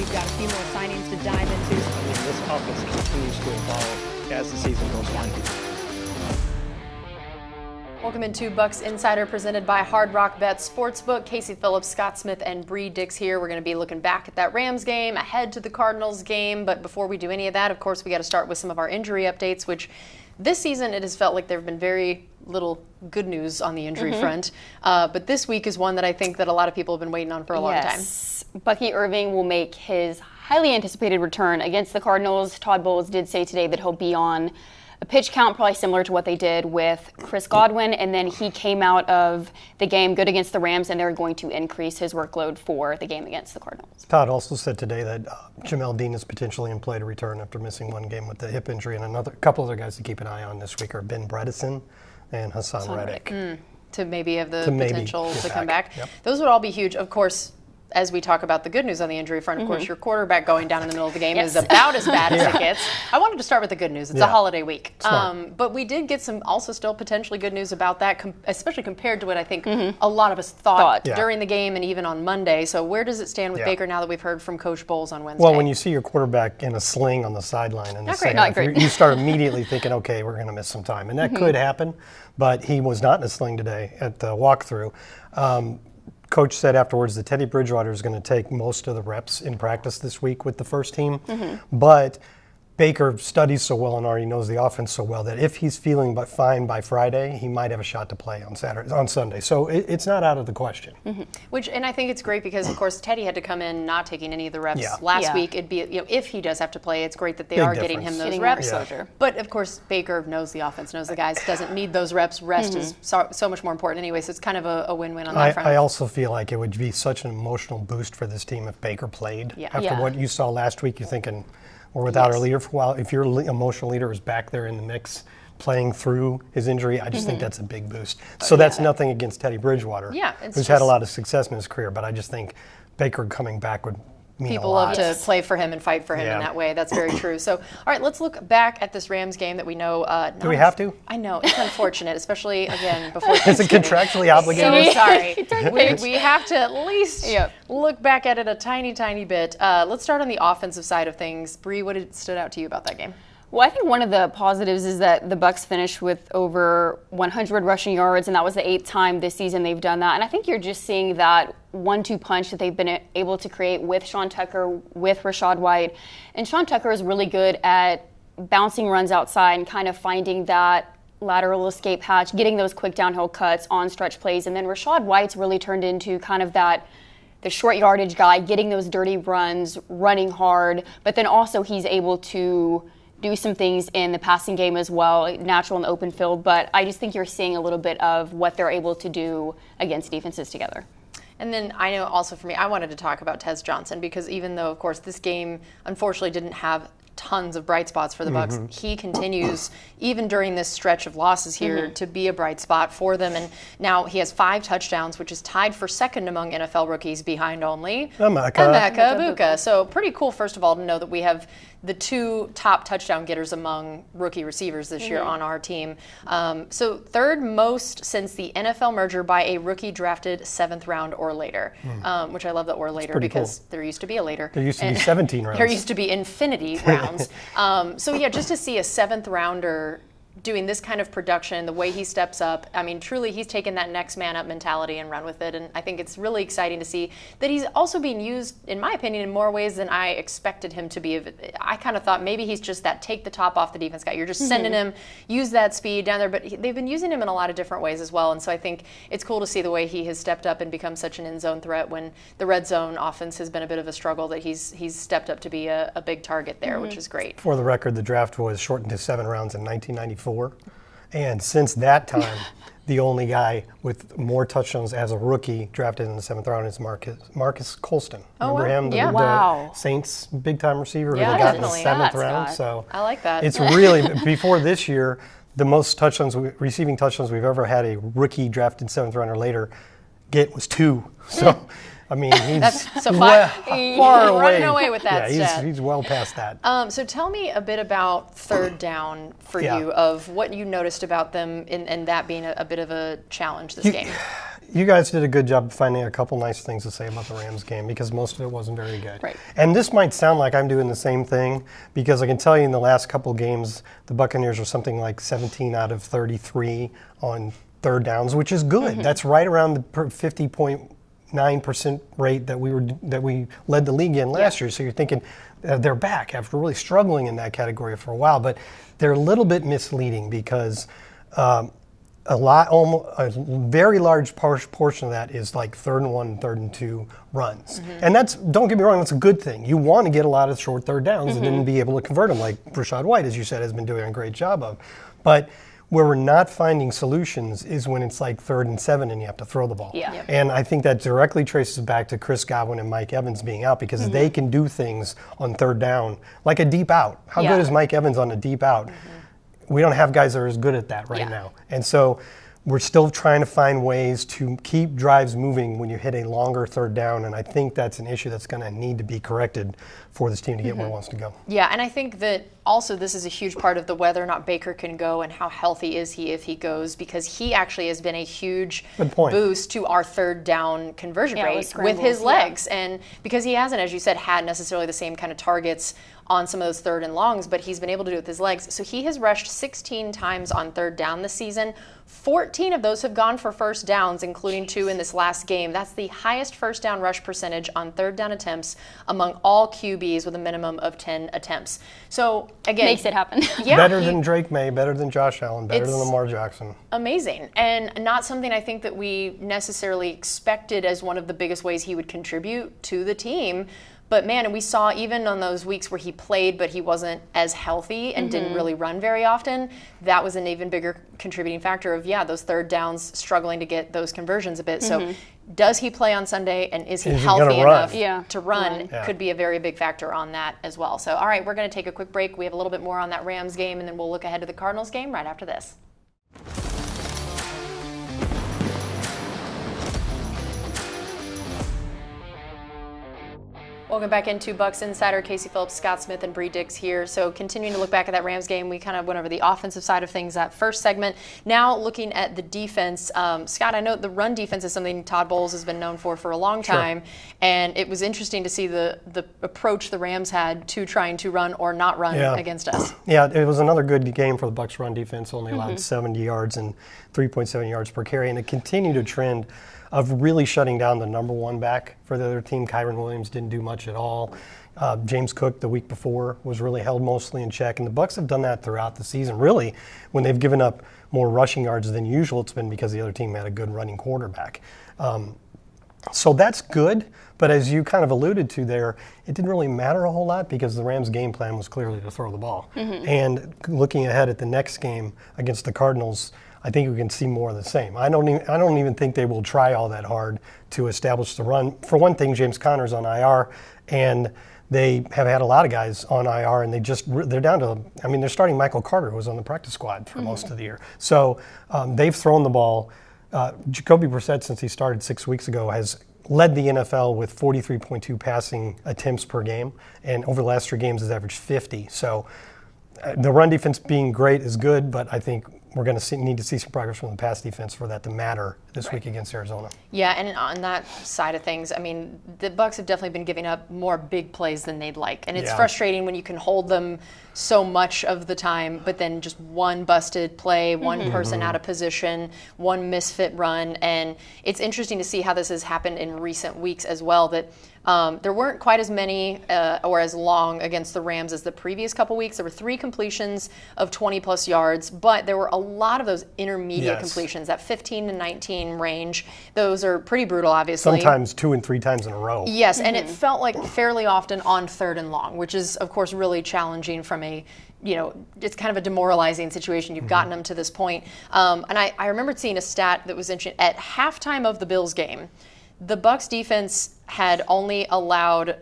we've got a few more signings to dive into. This offense continues to evolve as the season goes on. Welcome into Bucs Insider, presented by Hard Rock Bet Sportsbook. Casey Phillips, Scott Smith, and Brianna Dix here. We're going to be looking back at that Rams game, ahead to the Cardinals game. But before we do any of that, of course, we got to start with some of our injury updates, which this season it has felt like there have been very little good news on the injury front. But this week is one that I think that a lot of people have been waiting on for a long time. Bucky Irving will make his highly anticipated return against the Cardinals. Todd Bowles did say today that he'll be on a pitch count probably similar to what they did with Chris Godwin, and then he came out of the game good against the Rams, and they're going to increase his workload for the game against the Cardinals. Todd also said today that Jamel Dean is potentially in play to return after missing one game with the hip injury, and a couple other guys to keep an eye on this week are Ben Bredesen and Hassan Reddick. To maybe have the potential to come back. Yep. Those would all be huge. Of course, as we talk about the good news on the injury front, of course, your quarterback going down in the middle of the game is about as bad as it gets. I wanted to start with the good news. It's a holiday week. But we did get some also still potentially good news about that, especially compared to what I think a lot of us thought during the game and even on Monday. So where does it stand with Baker now that we've heard from Coach Bowles on Wednesday? Well, when you see your quarterback in a sling on the sideline in the second half, you start immediately thinking, okay, we're going to miss some time. And that could happen, but he was not in a sling today at the walkthrough. Coach said afterwards that Teddy Bridgewater is going to take most of the reps in practice this week with the first team. But Baker studies so well and already knows the offense so well that if he's feeling fine by Friday, he might have a shot to play on Sunday. So it's not out of the question. And I think it's great because, of course, Teddy had to come in not taking any of the reps last week. It'd be, if he does have to play, it's great that they are getting him those reps. But of course, Baker knows the offense, knows the guys, doesn't need those reps. Rest is so much more important anyway. So it's kind of a win-win on that front. I also feel like it would be such an emotional boost for this team if Baker played. After what you saw last week, you're thinking, we're without our leader for a while. If your emotional leader is back there in the mix, playing through his injury, I just think that's a big boost. So that's nothing against Teddy Bridgewater, who's had a lot of success in his career, but I just think Baker coming back would mean people a lot. love to play for him and fight for him in that way. That's very true. So, all right, let's look back at this Rams game that we know. Do we have to? I know. It's unfortunate, especially, again, before Is it contractually obligated? So sorry. we have to at least look back at it a tiny, tiny bit. Let's start on the offensive side of things. Bree, what stood out to you about that game? Well, I think one of the positives is that the Bucs finished with over 100 rushing yards, and that was the 8th time this season they've done that. And I think you're just seeing that 1-2 punch that they've been able to create with Sean Tucker, with Rachaad White. And Sean Tucker is really good at bouncing runs outside and kind of finding that lateral escape hatch, getting those quick downhill cuts on stretch plays. And then Rachaad White's really turned into kind of the short yardage guy, getting those dirty runs, running hard, but then also he's able to do some things in the passing game as well, natural in the open field. But I just think you're seeing a little bit of what they're able to do against defenses together. And then I know also for me, I wanted to talk about Tez Johnson because even though, of course, this game unfortunately didn't have tons of bright spots for the Bucs, he continues, even during this stretch of losses here, to be a bright spot for them. And now he has 5 touchdowns, which is tied for second among NFL rookies, behind only Emeka Egbuka. So pretty cool, first of all, to know that we have the 2 top touchdown getters among rookie receivers this year on our team. So third most since the NFL merger by a rookie drafted 7th round or later, which I love that or later because there used to be a later. There used to be 17 rounds. There used to be infinity rounds. So yeah, just to see a 7th rounder doing this kind of production, the way he steps up, I mean, truly he's taken that next man up mentality and run with it. And I think it's really exciting to see that he's also being used, in my opinion, in more ways than I expected him to be. I kind of thought maybe he's just that take the top off the defense guy. You're just sending him, use that speed down there. But they've been using him in a lot of different ways as well. And so I think it's cool to see the way he has stepped up and become such an end zone threat when the red zone offense has been a bit of a struggle, that he's stepped up to be a big target there, which is great. For the record, the draft was shortened to 7 rounds in 1994. And since that time, the only guy with more touchdowns as a rookie drafted in the 7th round is Marcus Colston. Remember him? The Saints big-time receiver who they got in the 7th round. So I like that. It's really, before this year, the most receiving touchdowns we've ever had a rookie drafted 7th round or later get was 2. So I mean, he's far away. Running away with that stat. He's well past that. So tell me a bit about third down for you, of what you noticed about them and that being a bit of a challenge this game. you guys did a good job of finding a couple nice things to say about the Rams game because most of it wasn't very good. Right. And this might sound like I'm doing the same thing because I can tell you in the last couple games, the Buccaneers are something like 17 out of 33 on third downs, which is good. That's right around the 50.9% rate that we led the league in last year. So you're thinking they're back after really struggling in that category for a while, but they're a little bit misleading because a very large portion of that is like 3rd and 1, 3rd and 2 runs. And that's, don't get me wrong, that's a good thing. You want to get a lot of short third downs and then be able to convert them, like Rashad White, as you said, has been doing a great job of. But where we're not finding solutions is when it's like 3rd and 7 and you have to throw the ball. Yeah. Yep. And I think that directly traces back to Chris Godwin and Mike Evans being out because they can do things on 3rd down, like a deep out. How good is Mike Evans on a deep out? We don't have guys that are as good at that right now. And so we're still trying to find ways to keep drives moving when you hit a longer 3rd down, and I think that's an issue that's going to need to be corrected for this team to get where it wants to go. Yeah, and I think that also this is a huge part of the whether or not Baker can go and how healthy is he if he goes, because he actually has been a huge boost to our 3rd down conversion rate with his legs. And because he hasn't, as you said, had necessarily the same kind of targets on some of those 3rd and longs, but he's been able to do it with his legs. So he has rushed 16 times on 3rd down this season. 14 of those have gone for first downs, including 2 in this last game. That's the highest first down rush percentage on 3rd down attempts among all QBs with a minimum of 10 attempts. So again, makes it happen. Better than Drake May, better than Josh Allen, better than Lamar Jackson. Amazing, and not something I think that we necessarily expected as one of the biggest ways he would contribute to the team. But man, and we saw even on those weeks where he played, but he wasn't as healthy and didn't really run very often, that was an even bigger contributing factor of, those 3rd downs struggling to get those conversions a bit. So does he play on Sunday, and is he healthy enough to run? Could be a very big factor on that as well. So, all right, we're going to take a quick break. We have a little bit more on that Rams game, and then we'll look ahead to the Cardinals game right after this. Welcome back into Bucs Insider. Casey Phillips, Scott Smith, and Bree Dix here. So continuing to look back at that Rams game, we kind of went over the offensive side of things that first segment. Now looking at the defense, Scott, I know the run defense is something Todd Bowles has been known for a long time, and it was interesting to see the approach the Rams had to trying to run or not run against us. Yeah, it was another good game for the Bucs run defense. Only allowed 70 yards and 3.7 yards per carry, and it continued a trend of really shutting down the number 1 back for the other team. Kyron Williams didn't do much at all. James Cook the week before was really held mostly in check, and the Bucs have done that throughout the season. Really, when they've given up more rushing yards than usual, it's been because the other team had a good running quarterback. So that's good, but as you kind of alluded to there, it didn't really matter a whole lot because the Rams' game plan was clearly to throw the ball. And looking ahead at the next game against the Cardinals, I think we can see more of the same. I don't even think they will try all that hard to establish the run. For one thing, James Conner's on IR, and they have had a lot of guys on IR, and they're down to, they're starting Michael Carter, who was on the practice squad for most of the year. So they've thrown the ball. Jacoby Brissett, since he started 6 weeks ago, has led the NFL with 43.2 passing attempts per game, and over the last 3 games has averaged 50. So the run defense being great is good, but I think we're going to need to see some progress from the pass defense for that to matter this week against Arizona. Yeah, and on that side of things, the Bucs have definitely been giving up more big plays than they'd like. And it's frustrating when you can hold them so much of the time, but then just one busted play, one person out of position, one misfit run. And it's interesting to see how this has happened in recent weeks as well, that there weren't quite as many or as long against the Rams as the previous couple weeks. There were 3 completions of 20-plus yards, but there were a lot of those intermediate completions, that 15 to 19 range. Those are pretty brutal, obviously. Sometimes 2 and 3 times in a row. Yes, and it felt like fairly often on 3rd and long, which is, of course, really challenging from a, it's kind of a demoralizing situation. You've gotten them to this point. And I remember seeing a stat that was interesting. At halftime of the Bills game, the Bucs defense had only allowed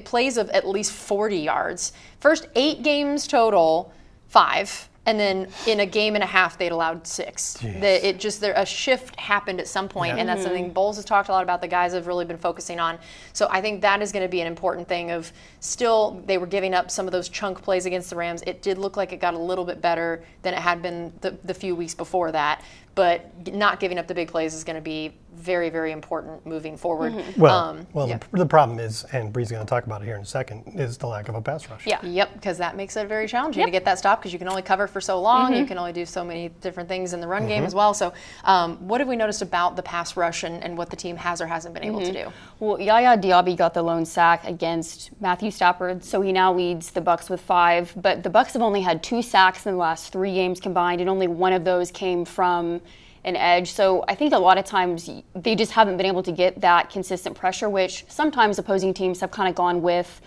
plays of at least 40 yards. First 8 games total, 5. And then in a game and a half, they'd allowed 6. A shift happened at some point, and that's something Bowles has talked a lot about. The guys have really been focusing on. So I think that is going to be an important thing. Of still, they were giving up some of those chunk plays against the Rams. It did look like it got a little bit better than it had been the few weeks before that. but not giving up the big plays is going to be very, very important moving forward. The problem is, and Bree's going to talk about it here in a second, is the lack of a pass rush. Yeah. Yep, because that makes it very challenging to get that stop because you can only cover for so long. You can only do so many different things in the run game as well. So what have we noticed about the pass rush and what the team has or hasn't been able to do? Well, Yaya Diaby got the lone sack against Matthew Stafford, so he now leads the Bucs with 5. But the Bucs have only had 2 sacks in the last 3 games combined, and only one of those came from an edge. So I think a lot of times they just haven't been able to get that consistent pressure, which sometimes opposing teams have kind of gone with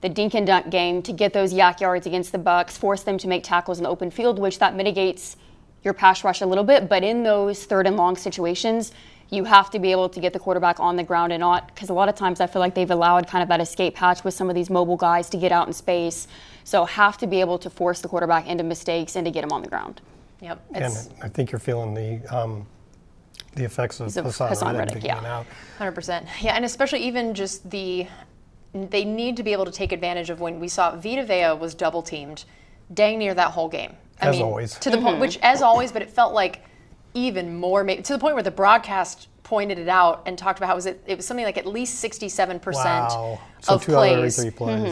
the dink and dunk game to get those yak yards against the Bucs, force them to make tackles in the open field, which that mitigates your pass rush a little bit. But in those 3rd and long situations, you have to be able to get the quarterback on the ground and not, because a lot of times I feel like they've allowed kind of that escape hatch with some of these mobile guys to get out in space. So have to be able to force the quarterback into mistakes and to get him on the ground. Yep. And I think you're feeling the effects of Hassan Reddick being out. 100%. Yeah, and especially even just they need to be able to take advantage of when we saw Vita Vea was double teamed dang near that whole game. As always. To the point, which as always, but it felt like even more, to the point where the broadcast pointed it out and talked about how it was something like at least 67% of plays.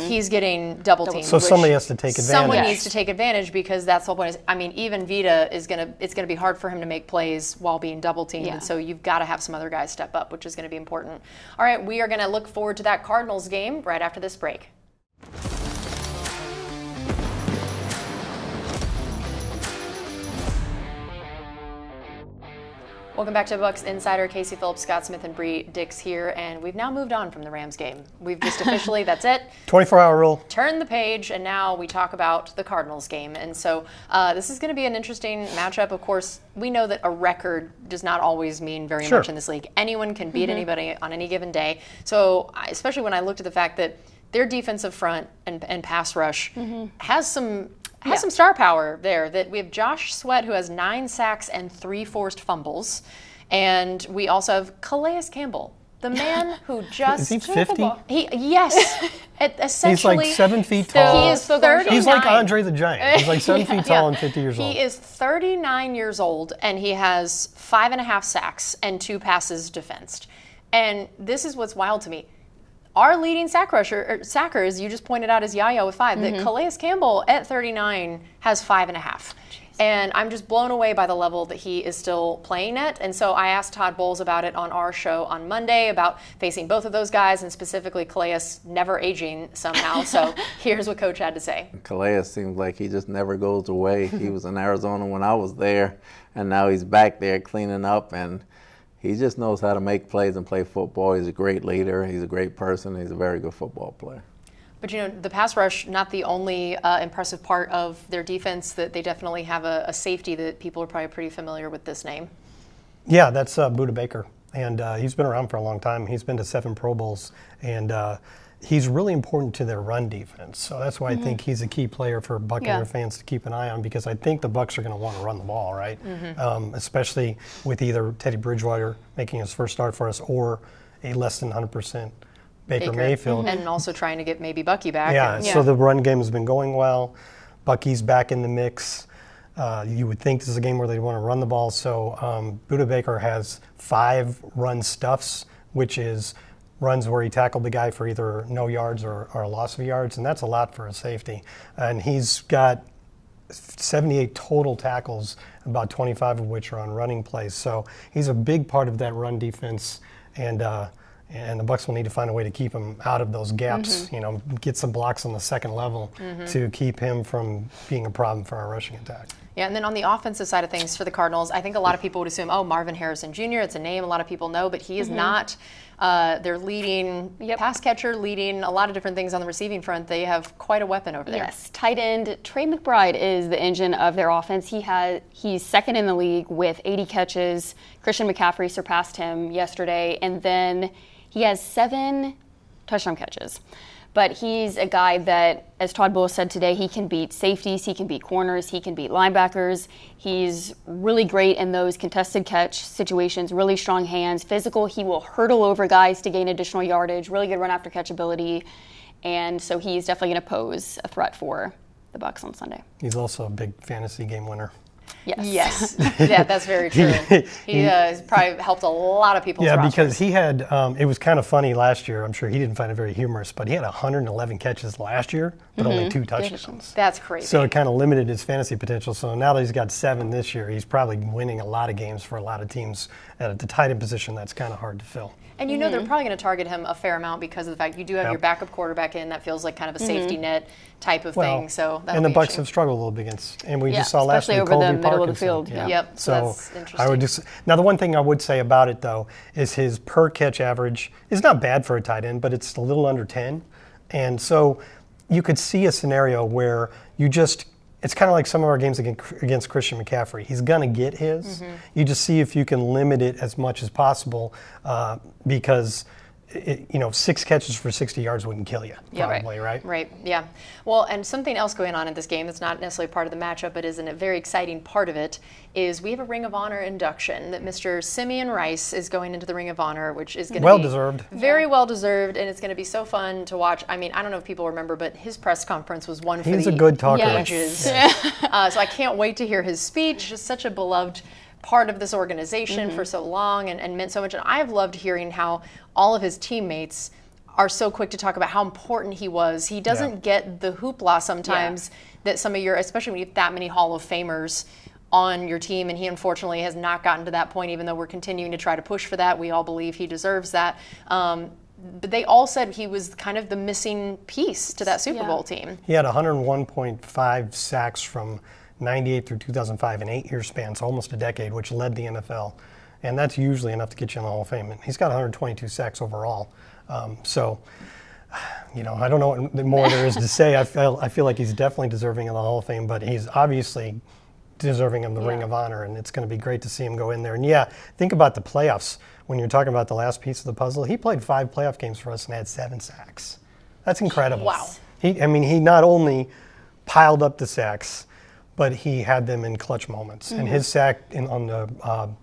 He's getting double teamed. So somebody has to take advantage. Someone needs to take advantage because that's the whole point. Even Vita it's gonna be hard for him to make plays while being double teamed. And so you've got to have some other guys step up, which is going to be important. All right, we are going to look forward to that Cardinals game right after this break. Welcome back to Bucs Insider. Casey Phillips, Scott Smith, and Brianna Dix here, and we've now moved on from the Rams game. We've just officially, that's it. 24-hour rule. Turn the page, and now we talk about the Cardinals game. And so this is going to be an interesting matchup. Of course, we know that a record does not always mean very much in this league. Anyone can beat anybody on any given day. So especially when I looked at the fact that their defensive front and pass rush has some star power there. That we have Josh Sweat, who has 9 sacks and 3 forced fumbles, and we also have Calais Campbell, the man who just is he 50? Yes, essentially. He's like 7 feet tall. He is 39. He's like Andre the Giant. He's like 7 feet tall and 50 years old. He is 39 years old, and he has 5.5 sacks and 2 passes defensed. And this is what's wild to me. Our leading sacker, as you just pointed out, is Yaya with 5. That Calais Campbell at 39 has 5.5. And I'm just blown away by the level that he is still playing at. And so I asked Todd Bowles about it on our show on Monday about facing both of those guys, and specifically Calais never aging somehow. So here's what Coach had to say. Calais seems like he just never goes away. He was in Arizona when I was there, and now he's back there cleaning up, and he just knows how to make plays and play football. He's a great leader. He's a great person. He's a very good football player. But, the pass rush, not the only impressive part of their defense, that they definitely have a safety that people are probably pretty familiar with this name. Yeah, that's Budda Baker. And he's been around for a long time. He's been to 7 Pro Bowls. And he's really important to their run defense. So that's why I think he's a key player for Buccaneers fans to keep an eye on, because I think the Bucs are going to want to run the ball, right? Especially with either Teddy Bridgewater making his first start for us or a less than 100% Baker Mayfield. And also trying to get maybe Bucky back. Yeah, so the run game has been going well. Bucky's back in the mix. You would think this is a game where they want to run the ball. So Budda Baker has 5 run stuffs, which is runs where he tackled the guy for either no yards or a loss of yards, and that's a lot for a safety. And he's got 78 total tackles, about 25 of which are on running plays. So he's a big part of that run defense, and the Bucs will need to find a way to keep him out of those gaps, get some blocks on the second level to keep him from being a problem for our rushing attack. Yeah, and then on the offensive side of things for the Cardinals, I think a lot of people would assume, Marvin Harrison Jr., it's a name a lot of people know, but he is not their leading pass catcher, leading a lot of different things on the receiving front. They have quite a weapon over there. Yes, tight end Trey McBride is the engine of their offense. He's second in the league with 80 catches. Christian McCaffrey surpassed him yesterday, and then he has 7 touchdown catches. But he's a guy that, as Todd Bowles said today, he can beat safeties, he can beat corners, he can beat linebackers. He's really great in those contested catch situations, really strong hands, physical. He will hurdle over guys to gain additional yardage, really good run after catch ability. And so he's definitely going to pose a threat for the Bucs on Sunday. He's also a big fantasy game winner. Yes. Yeah, that's very true. He has probably helped a lot of people's rosters. Because he had, it was kind of funny last year. I'm sure he didn't find it very humorous, but he had 111 catches last year, but only 2 touchdowns. That's crazy. So it kind of limited his fantasy potential. So now that he's got 7 this year, he's probably winning a lot of games for a lot of teams at the tight end position. That's kind of hard to fill. And you know they're probably going to target him a fair amount because of the fact you do have your backup quarterback in. That feels like kind of a safety net type of thing. So and the Bucs have struggled a little bit against, and we just saw last week especially over the middle Parkinson. of the field. Yep. So that's interesting. I would just now the one thing I would say about it though is his per catch average is not bad for a tight end, but it's a little under 10, and so you could see a scenario where you just. It's kind of like some of our games against Christian McCaffrey. He's going to get his. You just see if you can limit it as much as possible because, 6 catches for 60 yards wouldn't kill you, probably, right? Right, yeah. Well, and something else going on in this game that's not necessarily part of the matchup, but is a very exciting part of it, is we have a Ring of Honor induction that Mr. Simeon Rice is going into the Ring of Honor, which is going to be well-deserved. Very well-deserved, and it's going to be so fun to watch. I mean, I don't know if people remember, but his press conference was one for He's a good talker. ages. So I can't wait to hear his speech. Just such a beloved part of this organization for so long and meant so much. And I've loved hearing how all of his teammates are so quick to talk about how important he was. He doesn't get the hoopla sometimes that some of your, especially when you have that many Hall of Famers on your team, and he unfortunately has not gotten to that point, even though we're continuing to try to push for that. We all believe he deserves that. But they all said he was kind of the missing piece to that Super Bowl team. He had 101.5 sacks from 98 through 2005, an 8-year span, so almost a decade, which led the NFL. And that's usually enough to get you in the Hall of Fame. And he's got 122 sacks overall. I don't know what more there is to say. I feel like he's definitely deserving of the Hall of Fame, but he's obviously deserving of the Ring of Honor, and it's going to be great to see him go in there. And think about the playoffs. When you're talking about the last piece of the puzzle, he played 5 playoff games for us and had 7 sacks. That's incredible. Wow. He not only piled up the sacks, but he had them in clutch moments. And his sack on the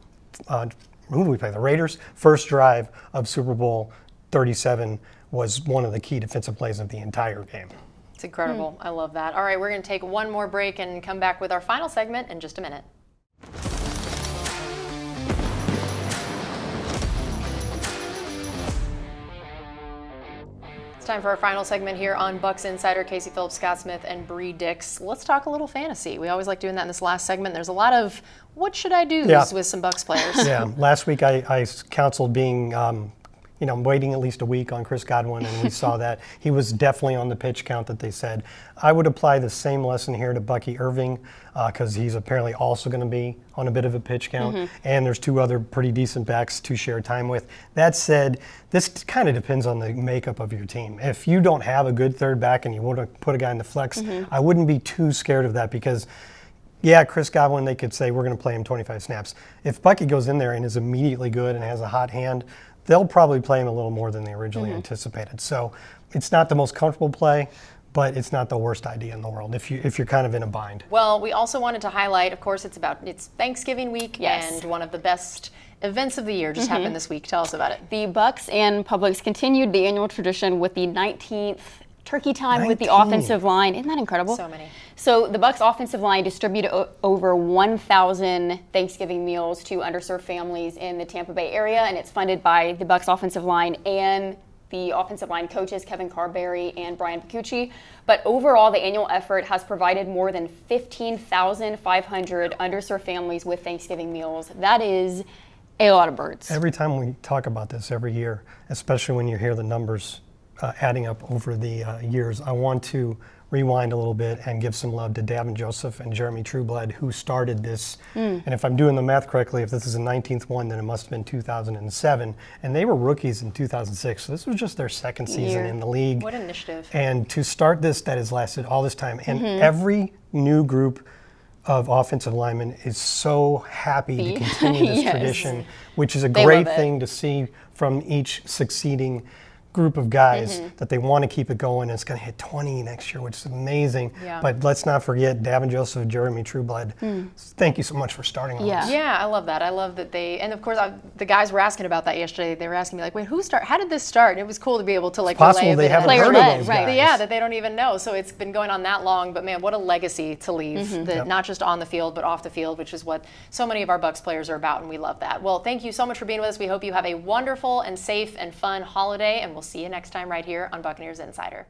who do we play? The Raiders' first drive of Super Bowl 37 was one of the key defensive plays of the entire game. It's incredible. I love that. All right, we're going to take one more break and come back with our final segment in just a minute. Time for our final segment here on Bucs Insider. Casey Phillips, Scott Smith, and Bree Dix. Let's talk a little fantasy. We always like doing that in this last segment. There's a lot of what should I do with some Bucs players. Yeah, last week I counseled being, waiting at least a week on Chris Godwin, and we saw that he was definitely on the pitch count that they said. I would apply the same lesson here to Bucky Irving because he's apparently also going to be on a bit of a pitch count, and there's 2 other pretty decent backs to share time with. That said, this kind of depends on the makeup of your team. If you don't have a good third back and you want to put a guy in the flex, I wouldn't be too scared of that because Chris Godwin, they could say we're going to play him 25 snaps. If Bucky goes in there and is immediately good and has a hot hand, they'll probably play him a little more than they originally anticipated. So it's not the most comfortable play, but it's not the worst idea in the world if you're kind of in a bind. Well, we also wanted to highlight, of course, it's Thanksgiving week, and one of the best events of the year just happened this week. Tell us about it. The Bucs and Publix continued the annual tradition with the 19th turkey time with the offensive line. Isn't that incredible? So many. So the Bucs offensive line distributed over 1,000 Thanksgiving meals to underserved families in the Tampa Bay area, and it's funded by the Bucs offensive line and the offensive line coaches Kevin Carberry and Brian Picucci. But overall, the annual effort has provided more than 15,500 underserved families with Thanksgiving meals. That is a lot of birds. Every time we talk about this every year, especially when you hear the numbers adding up over the years, I want to rewind a little bit and give some love to Davin Joseph and Jeremy Trueblood, who started this. And if I'm doing the math correctly, if this is the 19th one, then it must have been 2007. And they were rookies in 2006, so this was just their second season in the league. What an initiative. And to start this, that has lasted all this time. And every new group of offensive linemen is so happy to continue this tradition, which is a great thing to see from each succeeding group of guys that they want to keep it going. It's going to hit 20 next year, which is amazing. Yeah. But let's not forget Davin Joseph, Jeremy Trueblood. Thank you so much for starting on this. Yeah, I love that. I love that and of course, the guys were asking about that yesterday. They were asking me, like, wait, how did this start? And it was cool to be able to, like, possible relay they haven't heard of those guys. Yeah, that they don't even know. So it's been going on that long. But, man, what a legacy to leave, not just on the field, but off the field, which is what so many of our Bucs players are about, and we love that. Well, thank you so much for being with us. We hope you have a wonderful and safe and fun holiday, and we'll see you next time right here on Buccaneers Insider.